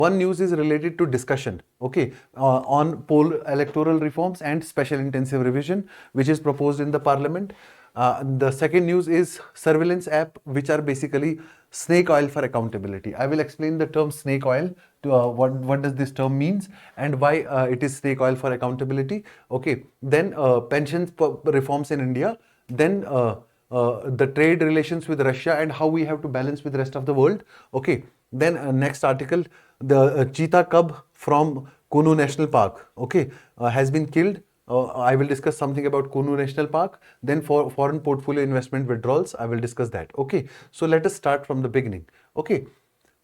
One news is related to discussion, okay, on poll electoral reforms and special intensive revision, which is proposed in the parliament. The second news is surveillance app, which are basically snake oil for accountability. I will explain the term snake oil. To, what does this term means and why it is snake oil for accountability. Okay, then pensions reforms in India. Then the trade relations with Russia and how we have to balance with the rest of the world. Okay, then next article, the cheetah cub from Kunu National Park, okay, has been killed. I will discuss something about Kunu National Park. Then for foreign portfolio investment withdrawals, I will discuss that. Okay, so let us start from the beginning. Okay,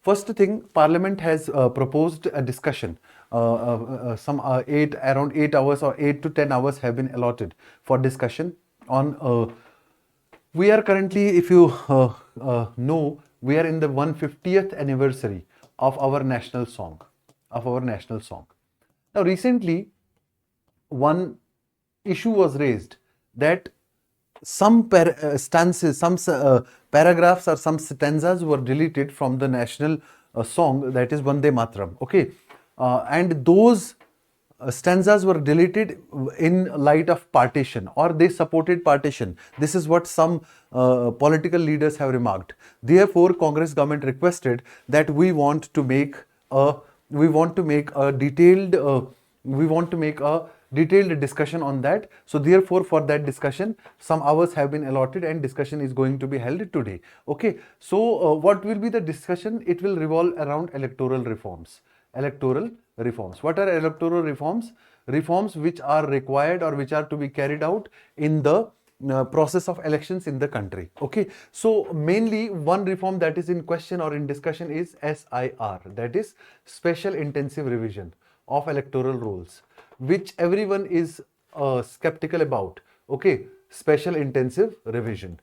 first thing, Parliament has proposed a discussion. Around 8 hours or 8 to 10 hours have been allotted for discussion on. We are currently, if you know, we are in the 150th anniversary of our national song. Now, recently, one issue was raised that some stanzas, some paragraphs or some stanzas were deleted from the national song, that is Vande Mataram. Okay, and those stanzas were deleted in light of partition, or they supported partition. This is what some political leaders have remarked. Therefore, Congress government requested that we want to make a detailed discussion on that. So therefore, for that discussion, some hours have been allotted and discussion is going to be held today. Okay, so what will be the discussion? It will revolve around electoral reforms. What are electoral reforms? Reforms which are required or which are to be carried out in the process of elections in the country. Okay, so mainly one reform that is in question or in discussion is SIR, that is Special Intensive Revision of Electoral Rules, which everyone is skeptical about. Okay, Special Intensive Revision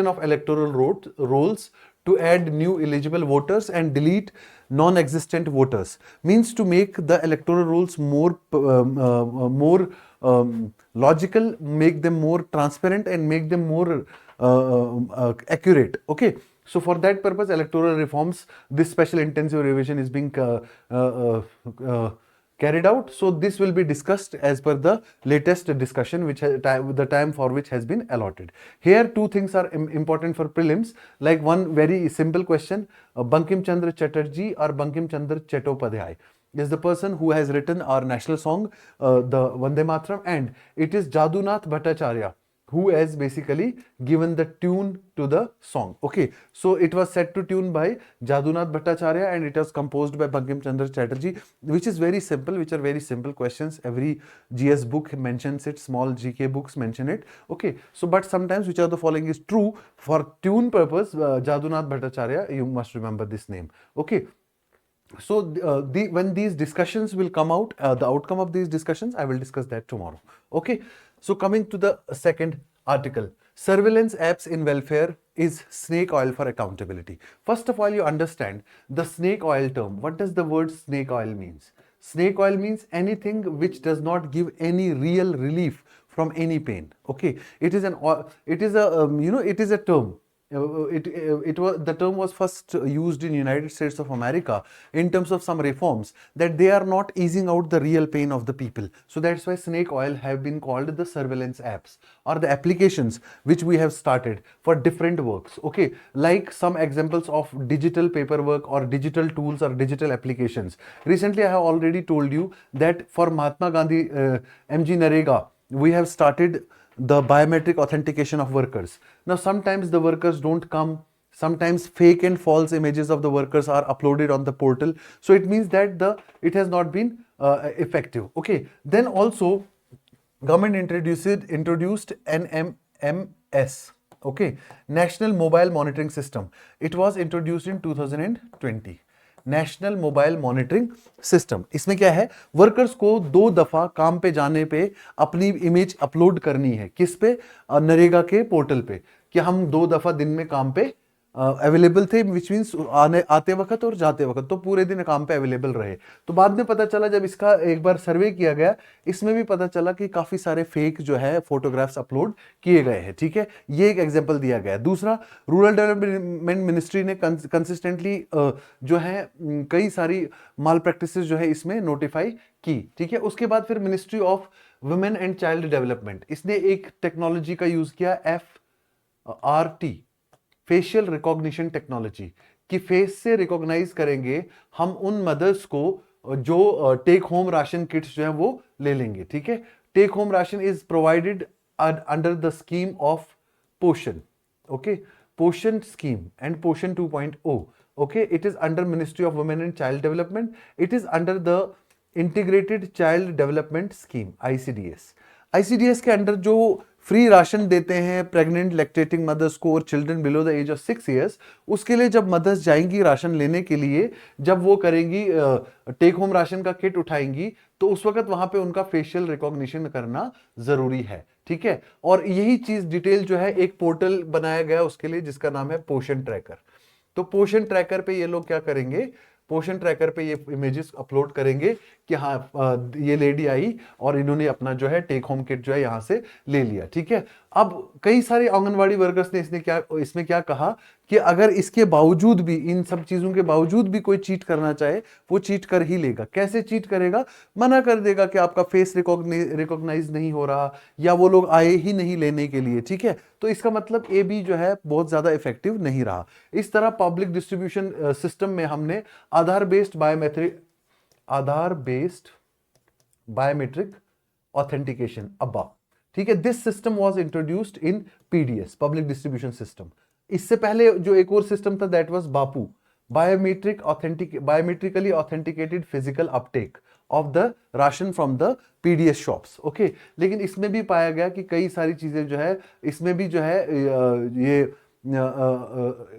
of Electoral Rolls to add new eligible voters and delete non-existent voters, means to make the electoral rules more logical, make them more transparent, and make them more accurate. Okay, so for that purpose, electoral reforms, this special intensive revision is being carried out. So this will be discussed as per the latest discussion, which the time for which has been allotted. Here two things are important for prelims, like one very simple question, Bankim Chandra Chatterjee or Bankim Chandra Chattopadhyay is the person who has written our national song, the Vande Mataram, and it is Jadunath Bhattacharya who has basically given the tune to the song. Okay, so it was set to tune by Jadunath Bhattacharya and it was composed by Bankim Chandra Chatterjee, which are very simple questions. Every GS book mentions it, small GK books mention it. Okay, so but sometimes which of the following is true? For tune purpose, Jadunath Bhattacharya, you must remember this name. Okay, so when these discussions will come out, the outcome of these discussions, I will discuss that tomorrow. Okay, so coming to the second article, surveillance apps in welfare is snake oil for accountability. First of all, you understand the snake oil term. What does the word snake oil means? Snake oil means anything which does not give any real relief from any pain. Okay, it is a term. The term was first used in United States of America in terms of some reforms that they are not easing out the real pain of the people. So that's why snake oil have been called the surveillance apps or the applications which we have started for different works. Okay, like some examples of digital paperwork or digital tools or digital applications. Recently, I have already told you that for Mahatma Gandhi MG Narega, we have started the biometric authentication of workers. Now, sometimes the workers don't come, sometimes fake and false images of the workers are uploaded on the portal. So it means that it has not been effective. Okay, then also government introduced NMMS. Okay, National Mobile Monitoring System. It was introduced in 2020. National mobile monitoring system. इसमें क्या है, workers को 2 दफा काम पे जाने पे अपनी इमेज अपलोड करनी है। किस पे? नरेगा के पोर्टल पे, कि हम 2 दफा दिन में काम पे अवेलेबल थे, विच मीन्स आने आते वक्त और जाते वक्त, तो पूरे दिन काम पे अवेलेबल रहे। तो बाद में पता चला जब इसका एक बार सर्वे किया गया, इसमें भी पता चला कि काफी सारे फेक जो है फोटोग्राफ्स अपलोड किए गए हैं। ठीक है, ये एक एग्जांपल दिया गया है। दूसरा, रूरल डेवलपमेंट मिनिस्ट्री ने कंसिस्टेंटली जो है कई सारी माल प्रैक्टिसेस जो है इसमें नोटिफाई की। ठीक है, उसके बाद फिर ministry of women and child development, इसने एक टेक्नोलॉजी का यूज किया, FRT, फेशियल रिकॉग्निशन टेक्नोलॉजी, कि फेस से रिकॉग्नाइज करेंगे हम उन मदर्स को जो टेक होम राशन किट्स जो है वो ले लेंगे। ठीक है, take home ration is provided under the scheme of Poshan, okay, Poshan scheme and Poshan 2.0, okay, it is under Ministry of Women and Child Development, it is under the Integrated Child Development Scheme, ICDS के under जो free ration देते हैं pregnant lactating mothers को और children below the age of 6 years, उसके लिए जब mother's जाएंगी राशन लेने के लिए, जब वो करेंगी टेक होम राशन का किट उठाएंगी, तो उस वक्त वहां पे उनका फेशियल रिकॉग्निशन करना जरूरी है। ठीक है, और यही चीज डिटेल जो है एक पोर्टल बनाया गया उसके लिए जिसका नाम है पोषण ट्रैकर। तो पोषण ट्रैकर पे ये लोग क्या करेंगे, पोषण ट्रैकर पे ये इमेजेस अपलोड करेंगे कि हाँ ये लेडी आई और इन्होंने अपना जो है टेक होम किट जो है यहां से ले लिया। ठीक है, अब कई सारे आंगनवाड़ी वर्कर्स ने इसमें क्या कहा कि अगर इसके बावजूद भी, इन सब चीजों के बावजूद भी कोई चीट करना चाहे, वो चीट कर ही लेगा। कैसे चीट करेगा, मना कर देगा कि आपका फेस रिकॉग्नाइज नहीं हो रहा, या वो लोग आए ही नहीं लेने के लिए। ठीक है, तो इसका मतलब ये भी जो है बहुत ज्यादा इफेक्टिव नहीं रहा। इस तरह पब्लिक डिस्ट्रीब्यूशन सिस्टम में हमने आधार बेस्ड बायोमेट्रिक ऑथेंटिकेशन, अब्बा, ठीक है, this system was introduced in PDS, public distribution system. इससे पहले जो एक और सिस्टम था दैट वाज बापू, biometrically authenticated physical uptake of the ration from the PDS shops, okay. लेकिन इसमें भी पाया गया कि कई सारी चीजें जो है इसमें भी जो है ये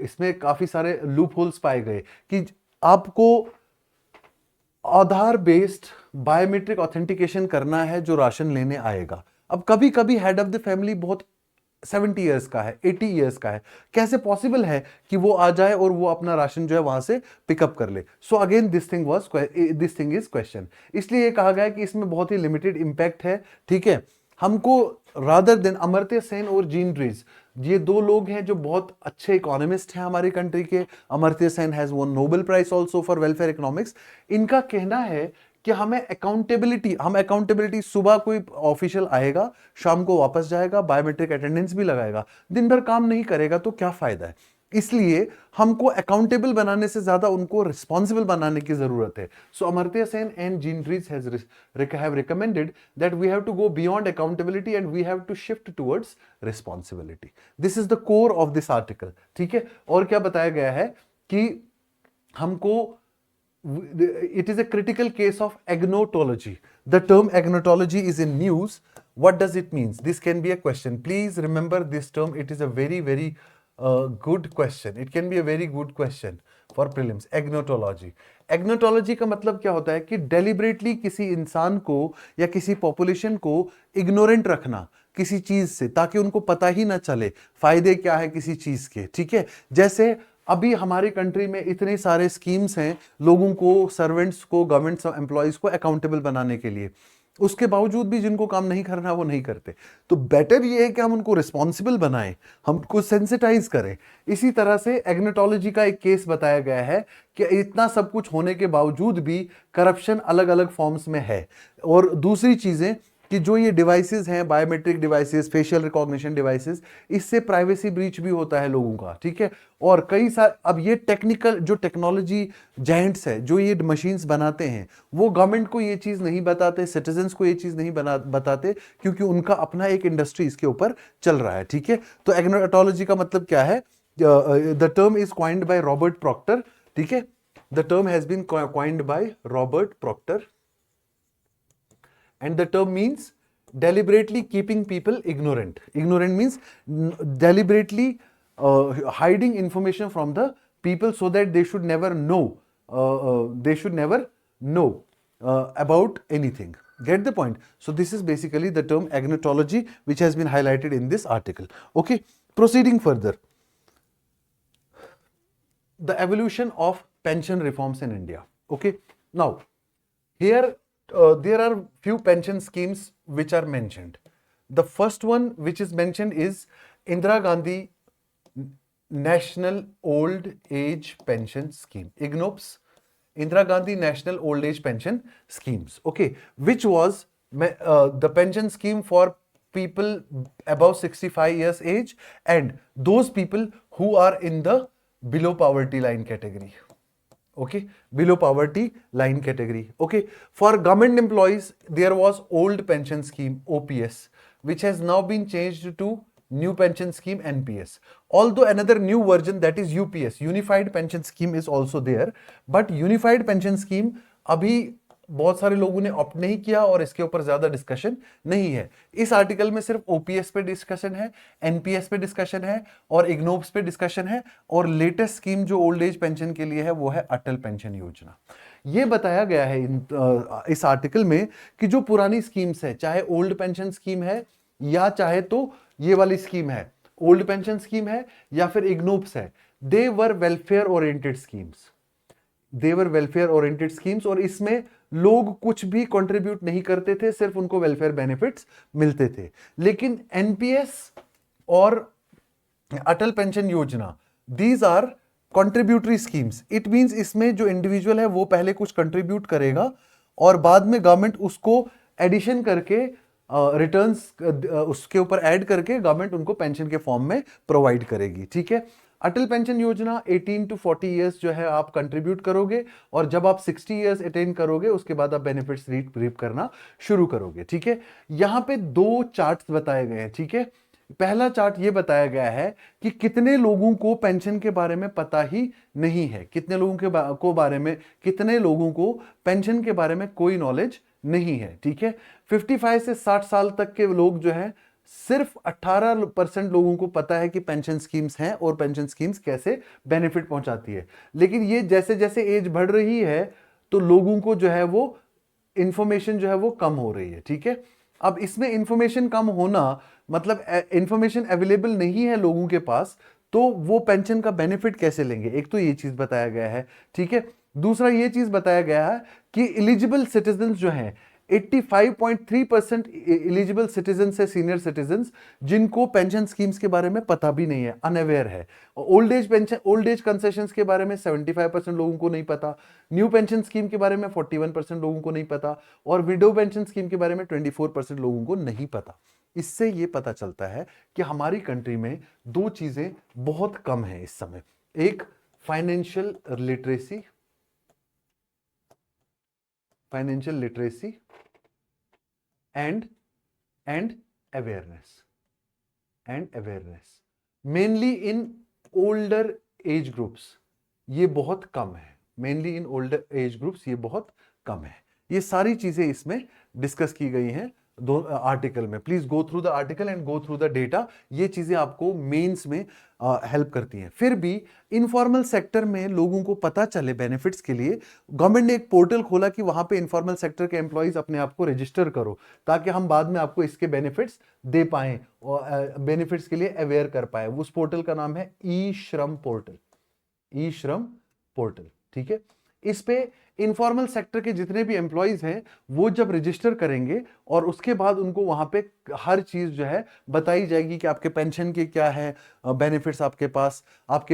इसमें काफी सारे लूप होल्स पाए गए कि आपको आधार बेस्ड बायोमेट्रिक ऑथेंटिकेशन करना है जो राशन लेने आएगा। अब कभी कभी हेड ऑफ द फैमिली बहुत 70 ईयर्स का है, 80 ईयर्स का है, कैसे पॉसिबल है कि वो आ जाए और वो अपना राशन जो है वहां से पिकअप कर ले। So again this thing is question, इसलिए ये कहा गया कि इसमें बहुत ही लिमिटेड इंपैक्ट है। ठीक है, हमको रादर देन अमर्त्य सेन और जीन ड्रीज, ये दो लोग हैं जो बहुत अच्छे इकोनॉमिस्ट हैं हमारी कंट्री के। Amartya Sen has won Nobel prize also for welfare economics. इनका कहना है कि हम अकाउंटेबिलिटी, सुबह कोई ऑफिशियल आएगा, शाम को वापस जाएगा, बायोमेट्रिक अटेंडेंस भी लगाएगा, दिन भर काम नहीं करेगा तो क्या फायदा है। इसलिए हमको अकाउंटेबल बनाने से ज्यादा उनको रिस्पॉन्सिबल बनाने की जरूरत है। So Amartya Sen and Jean Dreze have recommended that we have to go beyond accountability and we have to shift towards responsibility. This is the core of this article. ठीक है, और क्या बताया गया है कि हमको it is a critical case of agnotology. The term agnotology is in news. What does it mean? This can be a question. Please remember this term. It is a very good question. It can be a very good question for prelims. Agnotology. Agnotology का मतलब क्या होता है कि deliberately किसी इंसान को या किसी population को ignorant रखना किसी चीज से, ताकि उनको पता ही ना चले फायदे क्या है किसी चीज के। ठीक है, जैसे अभी हमारी कंट्री में इतने सारे स्कीम्स हैं लोगों को, सर्वेंट्स को, गवर्नमेंट एम्प्लॉयज को अकाउंटेबल बनाने के लिए, उसके बावजूद भी जिनको काम नहीं करना वो नहीं करते। तो बेटर ये है कि हम उनको रिस्पॉन्सिबल बनाएं, हम उनको सेंसिटाइज करें। इसी तरह से एग्नोटोलॉजी का एक केस बताया गया है कि इतना सब कुछ होने के बावजूद भी करप्शन अलग अलग फॉर्म्स में है। और दूसरी चीजें कि जो ये डिवाइसेस हैं, biometric devices, facial recognition devices, इससे प्राइवेसी ब्रीच भी होता है लोगों का। ठीक है, और कई सारे अब ये टेक्निकल जो टेक्नोलॉजी जायंट्स है जो ये मशीन्स बनाते हैं, वो गवर्नमेंट को ये चीज नहीं बताते, सिटीजन्स को ये चीज नहीं बताते, क्योंकि उनका अपना एक इंडस्ट्री इसके ऊपर चल रहा है। ठीक है, तो एग्नोटोलॉजी का मतलब क्या है? The term is coined by Robert Proctor. ठीक है, the term has been coined by Robert Proctor and the term means deliberately keeping people ignorant. Ignorant means deliberately hiding information from the people so that they should never know about anything. Get the point? So this is basically the term agnotology which has been highlighted in this article. Okay, proceeding further. the evolution of pension reforms in India. Okay, now here there are few pension schemes which are mentioned. The first one which is mentioned is Indira Gandhi National Old Age Pension Scheme, IGNOPS, Indira Gandhi National Old Age Pension Schemes, okay, which was the pension scheme for people above 65 years age and those people who are in the below poverty line category. Okay, below poverty line category. Okay, for government employees there was old pension scheme OPS, which has now been changed to new pension scheme NPS. Although another new version, that is UPS, unified pension scheme, is also there, but unified pension scheme अभी बहुत सारे लोगों ने opt नहीं किया और इसके ऊपर ज्यादा डिस्कशन नहीं है. इस आर्टिकल में सिर्फ ओपीएस पे डिस्कशन है, एनपीएस पे डिस्कशन है और इग्नोप्स पे डिस्कशन है और लेटेस्ट स्कीम जो ओल्ड एज पेंशन के लिए है वो है अटल पेंशन योजना. ये बताया गया है इस आर्टिकल में कि जो पुरानी स्कीम्स है, चाहे ओल्ड पेंशन स्कीम है या चाहे तो ये वाली स्कीम है, ओल्ड पेंशन स्कीम है या फिर इग्नोप्स है, दे वर वेलफेयर ओरिएंटेड स्कीम्स, दे वर वेलफेयर ओरिएंटेड स्कीम्स और इसमें लोग कुछ भी कंट्रीब्यूट नहीं करते थे, सिर्फ उनको वेलफेयर बेनिफिट्स मिलते थे. लेकिन एनपीएस और Atal pension Yojana, these are contributory schemes. It means इसमें जो इंडिविजुअल है वो पहले कुछ कंट्रीब्यूट करेगा और बाद में गवर्नमेंट उसको एडिशन करके रिटर्न्स उसके ऊपर ऐड करके गवर्नमेंट उनको पेंशन के फॉर्म में प्रोवाइड करेगी. ठीक है. अटल पेंशन योजना 18 to 40 इयर्स जो है आप कंट्रीब्यूट करोगे और जब आप 60 इयर्स अटेन करोगे उसके बाद आप बेनिफिट्स रीप करना शुरू करोगे. ठीक है. यहां पे दो चार्ट्स बताए गए हैं. ठीक है. पहला चार्ट ये बताया गया है कि कितने लोगों को पेंशन के बारे में पता ही नहीं है, कितने लोगों के बारे में, कितने लोगों को पेंशन के बारे में कोई नॉलेज नहीं है. ठीक है. 55 से 60 साल तक के लोग जो है, सिर्फ 18% लोगों को पता है कि पेंशन स्कीम्स हैं और पेंशन स्कीम्स कैसे बेनिफिट पहुंचाती है. लेकिन ये जैसे जैसे एज बढ़ रही है तो लोगों को जो है वो इंफॉर्मेशन जो है वो कम हो रही है. ठीक है. अब इसमें इंफॉर्मेशन कम होना मतलब इंफॉर्मेशन अवेलेबल नहीं है लोगों के पास, तो वो पेंशन का बेनिफिट कैसे लेंगे, एक तो ये चीज बताया गया है. ठीक है. दूसरा ये चीज बताया गया है कि एलिजिबल सिटीजन जो हैं, 85.3% एलिजिबल सिटीजन है, सीनियर सिटीजन, जिनको पेंशन स्कीम्स के बारे में पता भी नहीं है, अनअवेयर है. Old age pension, old age concessions के बारे में 75% लोगों को नहीं पता, न्यू पेंशन स्कीम के बारे में 41% लोगों को नहीं पता और विडो पेंशन स्कीम के बारे में 24% लोगों को नहीं पता. इससे ये पता चलता है कि हमारी कंट्री में दो चीजें बहुत कम है इस समय. एक financial literacy, financial literacy and awareness, mainly in older age groups ये बहुत कम है, mainly in older age groups ये बहुत कम है. ये सारी चीजें इसमें डिस्कस की गई हैं दो आर्टिकल में. Please go through the article and go through the data. ये चीजें आपको मेंस में हेल्प करती हैं. फिर भी इनफॉर्मल सेक्टर में लोगों को पता चले बेनिफिट्स के लिए गवर्नमेंट ने एक पोर्टल खोला कि वहां पे इनफॉर्मल सेक्टर के एम्प्लॉइज अपने आप को रजिस्टर करो ताकि हम बाद में आपको इसके बेनिफिट्स दे पाएं और बेनिफिट्स के लिए अवेयर कर पाए. उस पोर्टल का नाम है ई श्रम पोर्टल, ई श्रम पोर्टल. ठीक है. इस पे इनफॉर्मल सेक्टर के जितने भी एम्प्लॉइज हैं वो जब रजिस्टर करेंगे और उसके बाद उनको वहां पे हर चीज जो है बताई जाएगी कि आपके पेंशन के क्या है बेनिफिट्स, आपके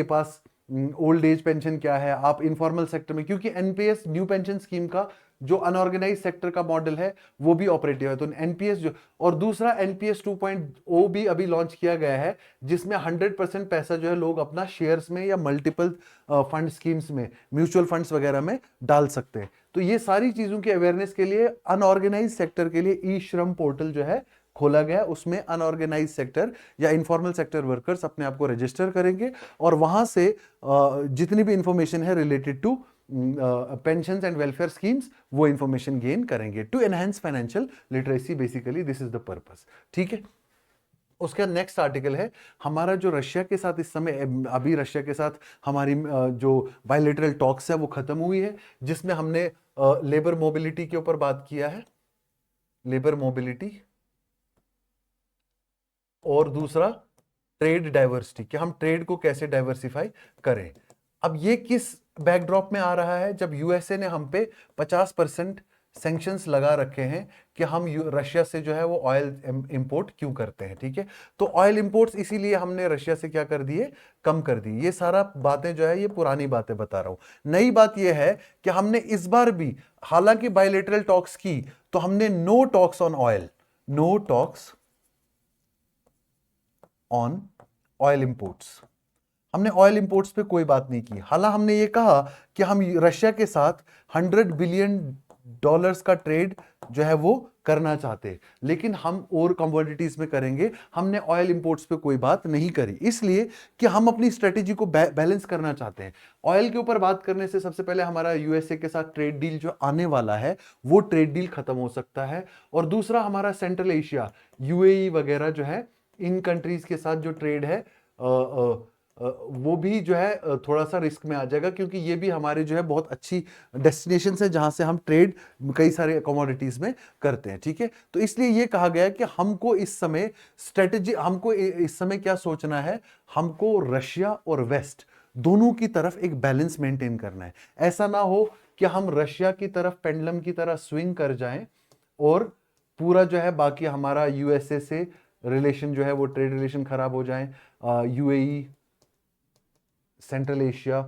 पास ओल्ड एज पेंशन क्या है. आप इनफॉर्मल सेक्टर में, क्योंकि एनपीएस न्यू पेंशन स्कीम का जो अनऑर्गेनाइज सेक्टर का मॉडल है वो भी ऑपरेटिव है, तो एनपीएस जो, और दूसरा एनपीएस 2.0 भी अभी लॉन्च किया गया है जिसमें 100% पैसा जो है लोग अपना शेयर्स में या मल्टीपल फंड स्कीम्स में, म्यूचुअल फंड्स वगैरह में डाल सकते हैं. तो ये सारी चीजों की अवेयरनेस के लिए अनऑर्गेनाइज सेक्टर के लिए ई श्रम पोर्टल जो है खोला गया. उसमें अनऑर्गेनाइज सेक्टर या इनफॉर्मल सेक्टर वर्कर्स अपने आप को रजिस्टर करेंगे और वहां से जितनी भी इंफॉर्मेशन है related to pensions and welfare schemes वो इंफॉर्मेशन गेन करेंगे to enhance financial literacy. Basically this is the purpose. ठीक है. उसका नेक्स्ट आर्टिकल है हमारा जो रशिया के साथ इस समय, अभी रशिया के साथ हमारी जो बायलैटरल टॉक्स है वो खत्म हुई है, जिसमें हमने लेबर मोबिलिटी के ऊपर बात किया है, लेबर मोबिलिटी, और दूसरा ट्रेड डाइवर्सिटी, कि हम ट्रेड को कैसे डाइवर्सिफाई करें. अब ये किस बैकड्रॉप में आ रहा है, जब यूएसए ने हम पे 50% सैंक्शंस लगा रखे हैं कि हम रशिया से जो है वो ऑयल इंपोर्ट क्यों करते हैं, ठीक है। तो ऑयल इंपोर्ट्स इसीलिए हमने रशिया से क्या कर दिए, कम कर दी। ये सारा बातें जो है ये पुरानी बातें बता रहा हूं। नई बात ये है कि हमने इस बार भी हालांकि बायलैटरल टॉक्स की, तो हमने no talks on oil, no talks on oil imports, हमने ऑयल इंपोर्ट्स पे कोई बात नहीं की। हालांकि हमने ये कहा कि हम रशिया के साथ $100 बिलियन का ट्रेड जो है वो करना चाहते, लेकिन हम और कमोडिटीज में करेंगे, हमने ऑयल इंपोर्ट्स पे कोई बात नहीं करी, इसलिए कि हम अपनी स्ट्रेटेजी को बैलेंस करना चाहते हैं। ऑयल के ऊपर बात करने से सबसे पहले हमारा यूएसए के साथ ट्रेड डील जो आने वाला है वो ट्रेड डील खत्म हो सकता है, और दूसरा हमारा सेंट्रल एशिया यूएई वगैरह जो है इन कंट्रीज के साथ जो ट्रेड है वो भी जो है थोड़ा सा रिस्क में आ जाएगा, क्योंकि ये भी हमारे जो है बहुत अच्छी डेस्टिनेशन है जहां से हम ट्रेड कई सारे कमोडिटीज में करते हैं, ठीक है। तो इसलिए ये कहा गया कि हमको इस समय स्ट्रेटेजी, हमको इस समय क्या सोचना है, हमको रशिया और वेस्ट दोनों की तरफ एक बैलेंस मेंटेन करना है। ऐसा ना हो कि हम रशिया की तरफ पेंडुलम की तरह स्विंग कर जाएं और पूरा जो है बाकी हमारा यूएसए से रिलेशन जो है वो ट्रेड रिलेशन खराब हो जाए, यूएई, सेंट्रल एशिया,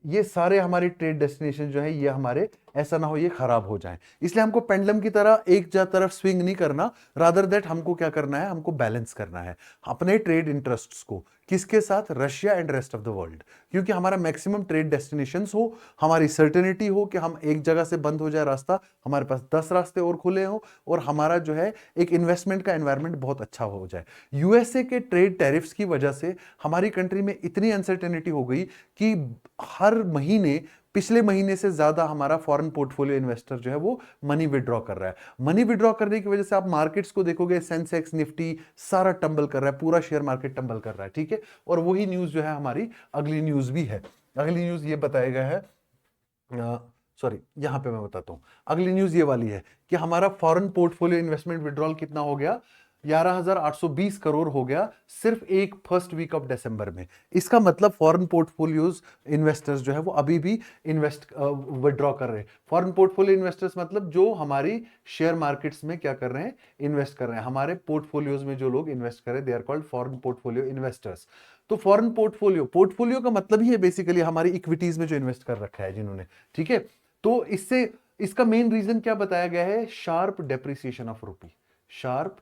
ये सारे हमारे ट्रेड डेस्टिनेशन जो है ये हमारे ऐसा ना हो ये खराब हो जाए। इसलिए हमको पेंडुलम की तरह एक तरफ स्विंग नहीं करना, रादर दैट हमको क्या करना है, हमको बैलेंस करना है अपने ट्रेड इंटरेस्ट्स को, किसके साथ, Russia and rest of the world, क्योंकि हमारा मैक्सिमम ट्रेड डेस्टिनेशंस हो, हमारी सर्टेनिटी हो कि हम एक जगह से बंद हो जाए रास्ता, हमारे पास 10 रास्ते और खुले हो, और हमारा जो है एक इन्वेस्टमेंट का एनवायरनमेंट बहुत अच्छा हो जाए। यूएसए के ट्रेड टैरिफ्स की वजह से हमारी कंट्री में इतनी अनसर्टेनिटी हो गई कि हर महीने, पिछले महीने से ज्यादा हमारा फॉरेन पोर्टफोलियो इन्वेस्टर जो है वो मनी विड्रॉ कर रहा है। मनी विड्रॉ करने की वजह से आप मार्केट्स को देखोगे, सेंसेक्स, निफ्टी सारा टंबल कर रहा है, पूरा शेयर मार्केट टंबल कर रहा है, ठीक है। और वही न्यूज जो है हमारी अगली न्यूज भी है। अगली न्यूज ये बताया गया है, सॉरी यहां पे मैं बताता हूं, अगली न्यूज ये वाली है कि हमारा फॉरेन पोर्टफोलियो इन्वेस्टमेंट विड्रॉल कितना हो गया, 11,820 करोड़ हो गया सिर्फ एक फर्स्ट वीक ऑफ दिसंबर में। इसका मतलब फॉरेन पोर्टफोलियोज इन्वेस्टर्स जो है वो अभी भी इन्वेस्ट विड्रॉ कर रहे हैं। फॉरेन पोर्टफोलियो इन्वेस्टर्स मतलब जो हमारी शेयर मार्केट्स में क्या कर रहे हैं, इन्वेस्ट कर रहे हैं, हमारे पोर्टफोलियोज में जो लोग इन्वेस्ट कर रहे हैं, they are called foreign portfolio investors. तो फॉरेन पोर्टफोलियो का मतलब ही है बेसिकली हमारी इक्विटीज में जो इन्वेस्ट कर रखा है जिन्होंने, ठीक है। तो इससे इसका मेन रीजन क्या बताया गया है, शार्प डेप्रिसिएशन ऑफ रूपी, शार्प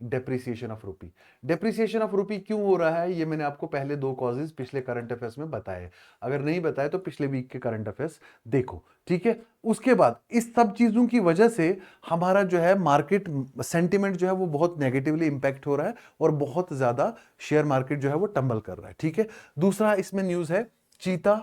डेप्रिसिएशन ऑफ रूपी। डेप्रिसिएशन ऑफ रूपी क्यों हो रहा है, ये मैंने आपको पहले 2 कॉजेज पिछले करंट अफेयर्स में बताए, अगर नहीं बताए तो पिछले वीक के करंट अफेयर्स देखो, ठीक है। उसके बाद इस सब चीजों की वजह से हमारा जो है मार्केट सेंटिमेंट जो है वो बहुत नेगेटिवली इंपैक्ट हो रहा है, और बहुत ज्यादा शेयर मार्केट जो है वो टंबल कर रहा है, ठीक है। दूसरा इसमें न्यूज है, चीता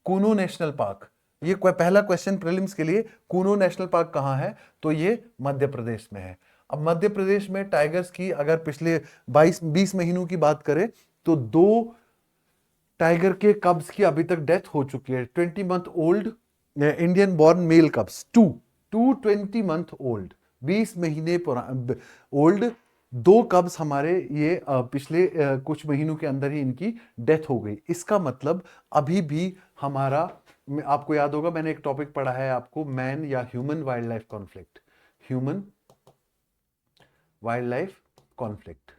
कूनो नेशनल पार्क, ये पहला क्वेश्चन प्रीलिम्स के लिए, कूनो नेशनल पार्क कहां है, तो ये मध्य प्रदेश में है। अब मध्य प्रदेश में टाइगर्स की अगर पिछले 20 महीनों की बात करें तो 2 टाइगर के कब्स की अभी तक डेथ हो चुकी है। 20 month old Indian born male cubs, 20 month old, 20 महीने ओल्ड 2 कब्स हमारे ये पिछले कुछ महीनों के अंदर ही इनकी डेथ हो गई। इसका मतलब अभी भी हमारा, आपको याद होगा मैंने एक टॉपिक पढ़ा है आपको, मैन या human wild life conflict, human wild life conflict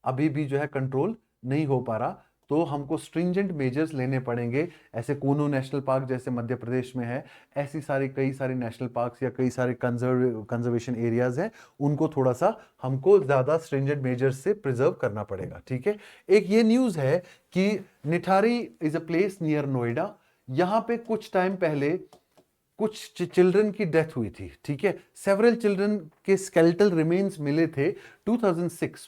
अभी भी जो है कंट्रोल नहीं हो पा रहा। तो हमको स्ट्रिंजेंट मेजर्स लेने पड़ेंगे, ऐसे कूनो नेशनल पार्क जैसे मध्य प्रदेश में है, ऐसी सारी कई सारे नेशनल पार्क्स या कई सारे कंजर्वेशन एरियाज हैं, उनको थोड़ा सा हमको ज्यादा स्ट्रिंजेंट मेजर्स से प्रिजर्व करना पड़ेगा, ठीक है। एक ये न्यूज है कि Nithari is a place near Noida, यहां पे कुछ टाइम पहले कुछ चिल्ड्रन की डेथ हुई थी, ठीक है। सेवरल चिल्ड्रन के स्केलेटल रिमेन्स मिले थे 2006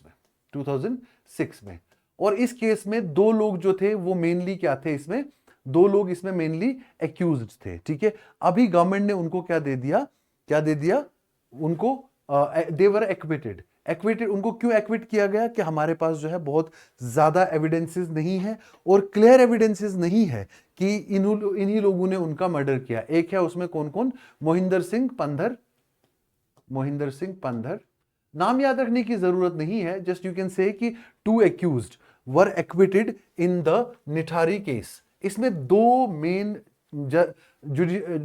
में, और इस केस में 2 लोग जो थे वो मेनली क्या थे, इसमें 2 लोग इसमें मेनली एक्यूज्ड थे, ठीक है। अभी गवर्नमेंट ने उनको क्या दे दिया, उनको दे वर एक्विटेड। उनको क्यों एक्विट किया गया, कि हमारे पास जो है बहुत ज्यादा एविडेंसेस नहीं है और क्लियर एविडेंसेस नहीं है कि इन्हीं लोगों ने उनका मर्डर किया। एक है उसमें कौन कौन, मोहिंदर सिंह पंधर, नाम याद रखने की जरूरत नहीं है, जस्ट यू कैन से कि 2 accused were acquitted in the Nithari case, इसमें दो मेन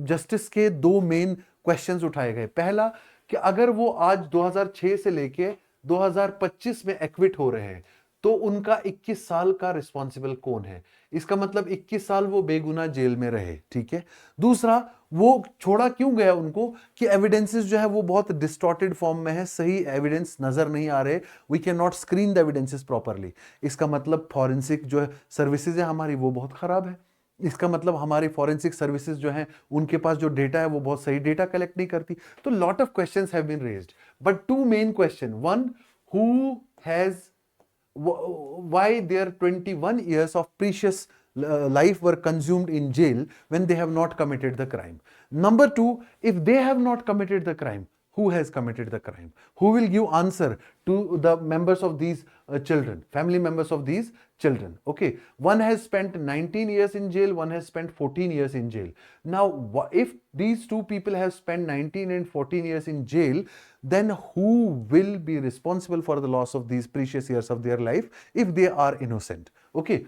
जस्टिस के दो मेन क्वेश्चंस उठाए गए। पहला कि अगर वो आज 2006 से लेके 2025 में एक्विट हो रहे हैं तो उनका 21 साल का रिस्पॉन्सिबल कौन है। इसका मतलब 21 साल वो बेगुनाह जेल में रहे, ठीक है। दूसरा, वो छोड़ा क्यों गया उनको कि एविडेंसेस जो है वो बहुत डिस्टॉर्टेड फॉर्म में है, सही एविडेंस नजर नहीं आ रहे, we can not screen the evidences properly. इसका मतलब फॉरेंसिक जो है सर्विसेज है हमारी वो बहुत खराब है। इसका मतलब हमारी फॉरेंसिक सर्विसेज जो है उनके पास जो डेटा है वो बहुत सही डेटा कलेक्ट नहीं करती। तो lot of questions have been raised, but two main question, one, who has why their 21 years of precious life were consumed in jail when they have not committed the crime. Number two, if they have not committed the crime, who has committed the crime? Who will give answer to the members of these children, family members of these children? Okay, one has spent 19 years in jail, one has spent 14 years in jail. Now if these two people have spent 19 and 14 years in jail, then who will be responsible for the loss of these precious years of their life if they are innocent? Okay,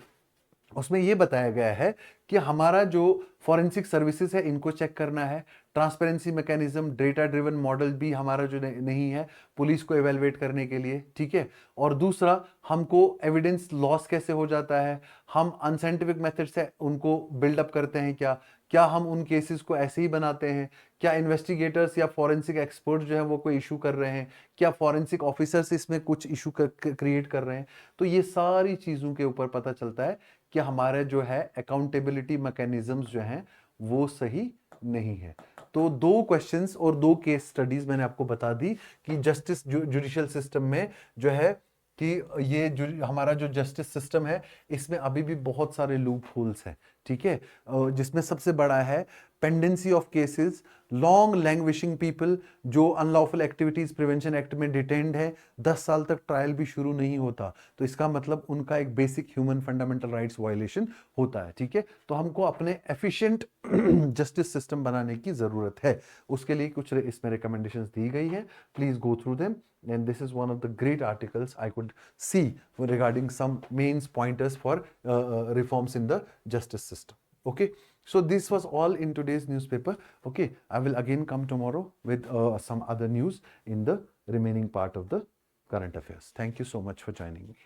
उसमें यह बताया गया है कि हमारा जो forensic services है इनको चेक करना है, transparency mechanism, data driven model भी हमारा जो नहीं है पुलिस को एवेलुएट करने के लिए, ठीक है। और दूसरा, हमको एविडेंस लॉस कैसे हो जाता है, हम अनसाइंटिफिक मेथड से उनको बिल्डअप करते हैं क्या, क्या हम उन केसेस को ऐसे ही बनाते हैं, क्या इन्वेस्टिगेटर्स या फॉरेंसिक एक्सपर्ट जो है वो कोई इशू कर रहे हैं, क्या फॉरेंसिक ऑफिसर्स इसमें कुछ इशू क्रिएट कर रहे हैं। तो ये सारी चीज़ों के ऊपर पता चलता है कि हमारे जो है अकाउंटेबिलिटी मैकेनिज्म्स जो हैं वो सही नहीं है। तो दो क्वेश्चंस और दो केस स्टडीज मैंने आपको बता दी कि जस्टिस जुडिशियल सिस्टम में जो है कि ये जो हमारा जो जस्टिस सिस्टम है इसमें अभी भी बहुत सारे लूप होल्स हैं, ठीक है। जिसमें सबसे बड़ा है pendency of cases, long languishing people जो अनलॉफुल एक्टिविटीज प्रिवेंशन एक्ट में डिटेन्ड है, 10 साल तक ट्रायल भी शुरू नहीं होता, तो इसका मतलब उनका एक basic human fundamental rights violation होता है, ठीक है। तो हमको अपने एफिशिएंट जस्टिस सिस्टम बनाने की जरूरत है, उसके लिए कुछ इसमें रिकमेंडेशंस दी गई है, please go through them, and this is one of the great articles I could see regarding some main pointers for reforms in the justice system. Okay, so this was all in today's newspaper. Okay, I will again come tomorrow with some other news in the remaining part of the current affairs. Thank you so much for joining me.